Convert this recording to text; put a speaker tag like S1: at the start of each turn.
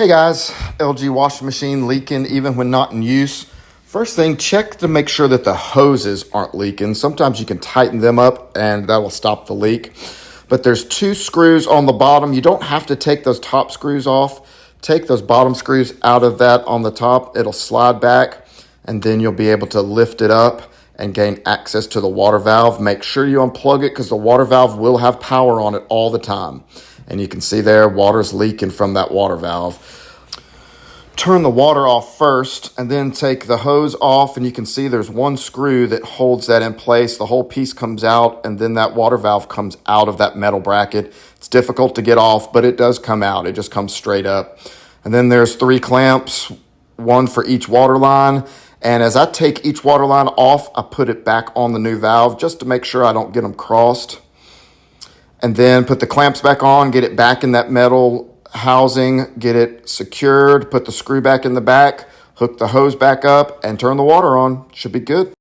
S1: Hey guys, LG washing machine leaking even when not in use. First thing, check to make sure that the hoses aren't leaking. Sometimes you can tighten them up and that will stop the leak. But there's 2 screws on the bottom. You don't have to take those top screws off. Take those bottom screws out of that on the top. It'll slide back and then you'll be able to lift it up and gain access to the water valve. Make sure you unplug it because the water valve will have power on it all the time. And you can see there, water's leaking from that water valve. Turn the water off first and then take the hose off, and you can see there's 1 screw that holds that in place. The whole piece comes out and then that water valve comes out of that metal bracket. It's difficult to get off, but it does come out. It just comes straight up. And then there's 3 clamps, 1 for each water line. And as I take each water line off, I put it back on the new valve just to make sure I don't get them crossed. And then put the clamps back on, get it back in that metal housing, get it secured, put the screw back in the back, hook the hose back up, and turn the water on. Should be good.